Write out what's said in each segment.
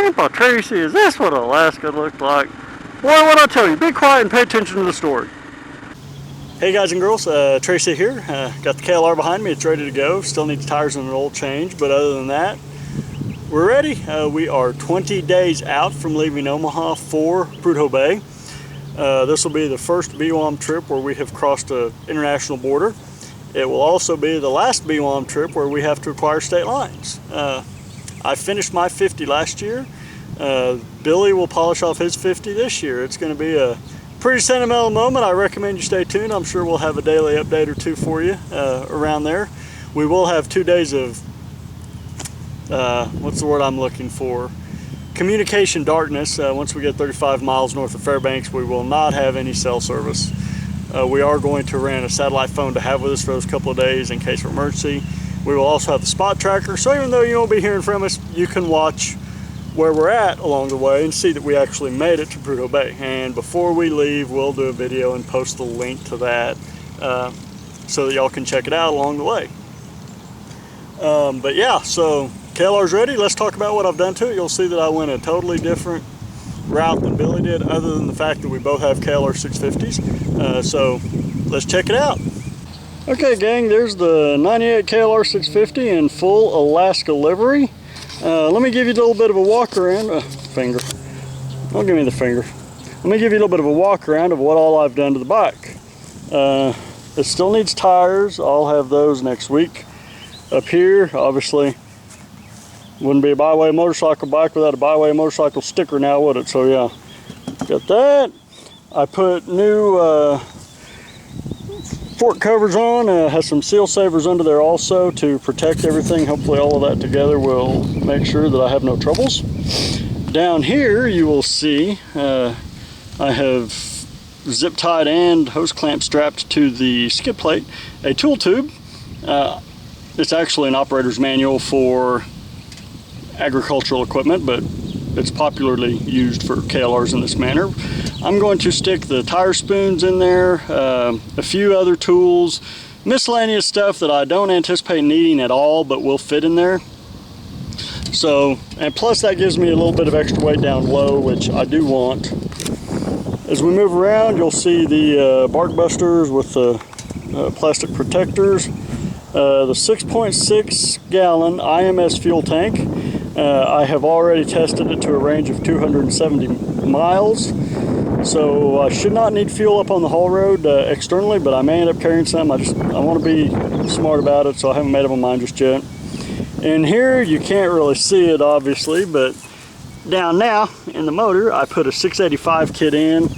Grandpa Tracy, is this what Alaska looked like? Boy, what I tell you, be quiet and pay attention to the story. Hey guys and girls, Tracy here. Got the KLR behind me, it's ready to go. Still needs tires and an oil change, but other than that, we're ready. We are 20 days out from leaving Omaha for Prudhoe Bay. This will be the first BWOM trip where we have crossed an international border. It will also be the last BWOM trip where we have to acquire state lines. I finished my 50 last year. Billy will polish off his 50 this year. It's going to be a pretty sentimental moment. I recommend you stay tuned. I'm sure we'll have a daily update or two for you around there. We will have 2 days of, what's the word I'm looking for? Communication darkness. Once we get 35 miles north of Fairbanks, we will not have any cell service. We are going to rent a satellite phone to have with us for those couple of days in case of emergency. We will also have the spot tracker, so even though you won't be hearing from us, you can watch where we're at along the way and see that we actually made it to Prudhoe Bay. And before we leave, we'll do a video and post the link to that so that y'all can check it out along the way. But yeah, so KLR's ready. Let's talk about what I've done to it. You'll see that I went a totally different route than Billy did, other than the fact that we both have KLR 650s. So let's check it out. Okay gang, there's the 98 KLR 650 in full Alaska livery. Let me give you a little bit of a walk around. Finger. Don't give me the finger. Let me give you a little bit of a walk around of what all I've done to the bike. It still needs tires. I'll have those next week. Up here, obviously, wouldn't be a byway motorcycle bike without a byway motorcycle sticker now, would it? So yeah, got that. I put new fork covers on, has some seal savers under there also to protect everything. Hopefully all of that together will make sure that I have no troubles. Down here you will see I have zip tied and hose clamp strapped to the skid plate a tool tube. It's actually an operator's manual for agricultural equipment, but it's popularly used for KLRs in this manner. I'm going to stick the tire spoons in there, a few other tools, miscellaneous stuff that I don't anticipate needing at all, but will fit in there. So, and plus that gives me a little bit of extra weight down low, which I do want. As we move around, you'll see the bark busters with the plastic protectors, the 6.6 gallon IMS fuel tank. I have already tested it to a range of 270 miles. So I should not need fuel up on the haul road externally, but I may end up carrying some. I want to be smart about it, so I haven't made up my mind just yet. And here you can't really see it obviously, but down now in the motor I put a 685 kit in.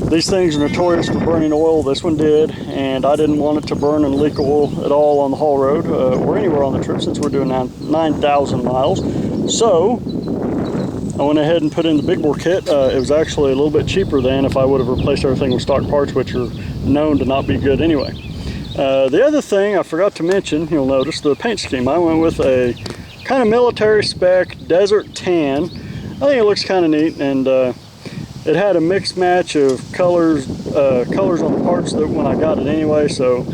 These things are notorious for burning oil. This one did, and I didn't want it to burn and leak oil at all on the haul road or anywhere on the trip, since we're doing 9,000 miles. So I went ahead and put in the big bore kit. It was actually a little bit cheaper than if I would have replaced everything with stock parts, which are known to not be good anyway. The other thing I forgot to mention, you'll notice the paint scheme. I went with a kind of military spec desert tan. I think it looks kind of neat, and it had a mixed match of colors on the parts that when I got it anyway, so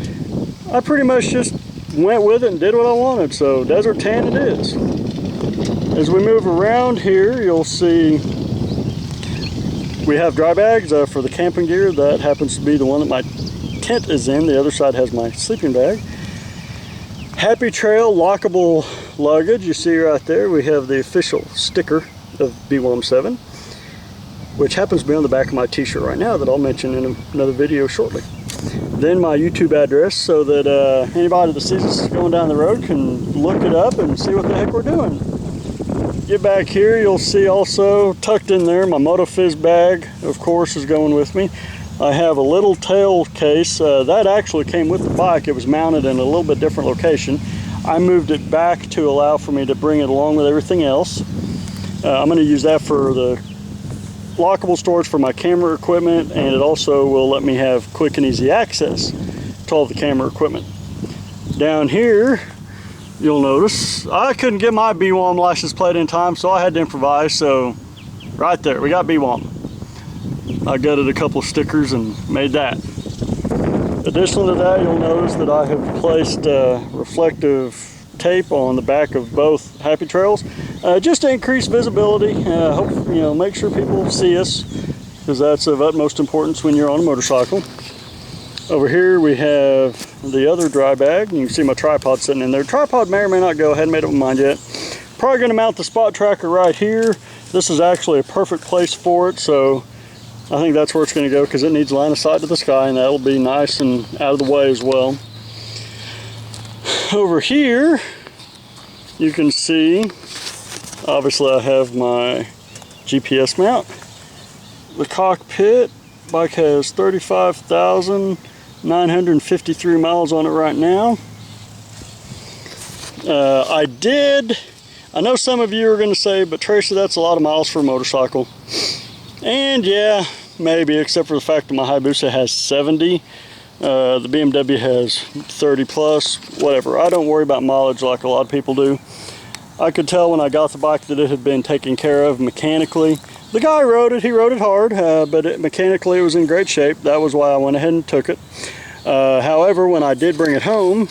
I pretty much just went with it and did what I wanted. So desert tan it is. As we move around here, you'll see we have dry bags for the camping gear. That happens to be the one that my tent is in. The other side has my sleeping bag. Happy Trail lockable luggage. You see right there, we have the official sticker of BWOM 7, which happens to be on the back of my t-shirt right now that I'll mention in another video shortly. Then my YouTube address, so that anybody that sees us going down the road can look it up and see what the heck we're doing. Get back here, you'll see also tucked in there, my MotoFizz bag, of course, is going with me. I have a little tail case. That actually came with the bike. It was mounted in a little bit different location. I moved it back to allow for me to bring it along with everything else. I'm going to use that for the lockable storage for my camera equipment, and it also will let me have quick and easy access to all the camera equipment. Down here, you'll notice I couldn't get my BWOM license plate in time, so I had to improvise. So right there, we got BWOM. I gutted a couple of stickers and made that. Additional to that, you'll notice that I have placed reflective tape on the back of both Happy Trails, just to increase visibility. Hope, you know, make sure people see us, because that's of utmost importance when you're on a motorcycle. Over here we have the other dry bag. You can see my tripod sitting in there. Tripod may or may not go. I hadn't made up my mind yet. Probably going to mount the spot tracker right here. This is actually a perfect place for it, so I think that's where it's going to go, because it needs line of sight to the sky, and that'll be nice and out of the way as well. Over here you can see, obviously I have my GPS mount. The cockpit, bike has 35,953 miles on it right now. I know some of you are going to say, but Tracy, that's a lot of miles for a motorcycle. And yeah, maybe, except for the fact that my Hayabusa has 70. The BMW has 30 plus, whatever. I don't worry about mileage like a lot of people do. I could tell when I got the bike that it had been taken care of mechanically. The guy rode it, he rode it hard, but mechanically it was in great shape. That was why I went ahead and took it. However, when I did bring it home,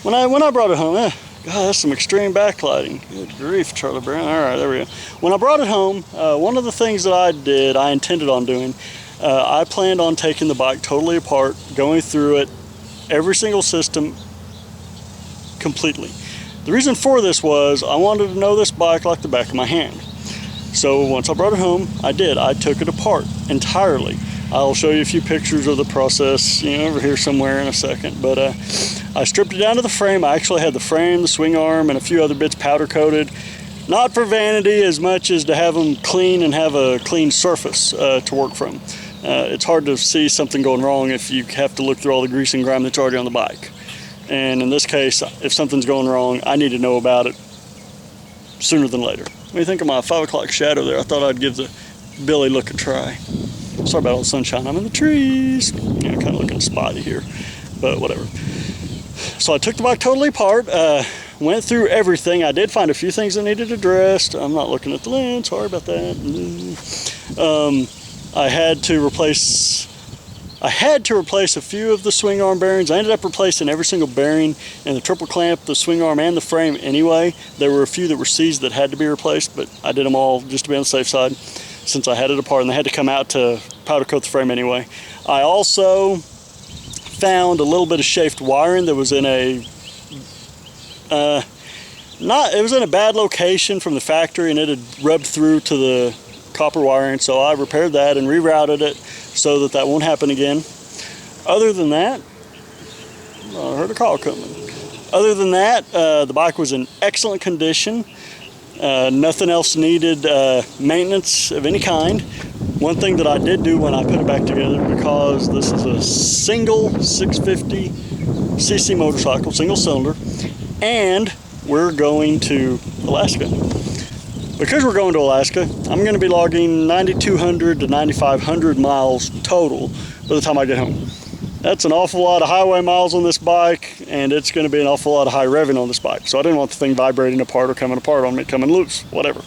when I brought it home, God, that's some extreme backlighting. Good grief, Charlie Brown. All right, there we go. When I brought it home, one of the things that I intended on doing, I planned on taking the bike totally apart, going through it, every single system, completely. The reason for this was I wanted to know this bike like the back of my hand. So once I brought it home, I did. I took it apart entirely. I'll show you a few pictures of the process, you know, over here somewhere in a second. But I stripped it down to the frame. I actually had the frame, the swing arm, and a few other bits powder coated. Not for vanity as much as to have them clean and have a clean surface to work from. It's hard to see something going wrong if you have to look through all the grease and grime that's already on the bike. And in this case, if something's going wrong, I need to know about it sooner than later. What do you think of my 5 o'clock shadow there? I thought I'd give the Billy look a try. Sorry about all the sunshine. I'm in the trees. Yeah, kind of looking spotty here, but whatever. So I took the bike totally apart, went through everything. I did find a few things that needed addressed. I'm not looking at the lens. Sorry about that. I had to replace a few of the swing arm bearings. I ended up replacing every single bearing in the triple clamp, the swing arm, and the frame anyway. There were a few that were seized that had to be replaced, but I did them all just to be on the safe side, since I had it apart and they had to come out to powder coat the frame anyway. I also found a little bit of chafed wiring that was in a it was in a bad location from the factory, and it had rubbed through to the copper wiring, so I repaired that and rerouted it so that won't happen again. Other than that, I heard a call coming. Other than that, the bike was in excellent condition. Nothing else needed maintenance of any kind. One thing that I did do when I put it back together, because this is a single 650cc motorcycle, single cylinder, and we're going to Alaska. Because we're going to Alaska, I'm going to be logging 9,200 to 9,500 miles total by the time I get home. That's an awful lot of highway miles on this bike, and it's going to be an awful lot of high revving on this bike. So I didn't want the thing vibrating apart or coming apart on me, coming loose, whatever.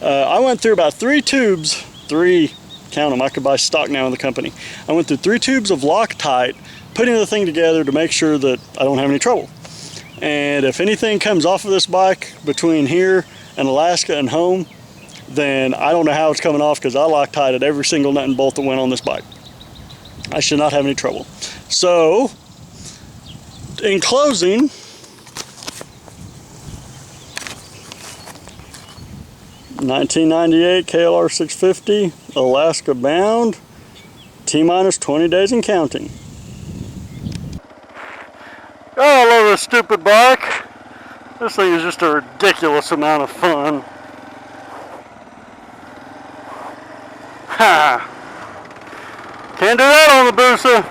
I went through about 3 tubes, count them, I could buy stock now in the company. I went through 3 tubes of Loctite, putting the thing together to make sure that I don't have any trouble. And if anything comes off of this bike between here and Alaska and home, then I don't know how it's coming off, because I Loctited every single nut and bolt that went on this bike. I should not have any trouble. So, in closing, '98 KLR 650, Alaska bound, T-minus 20 days and counting. Oh, I love this stupid bike. This thing is just a ridiculous amount of fun. Ha! Can't do that on the Busa.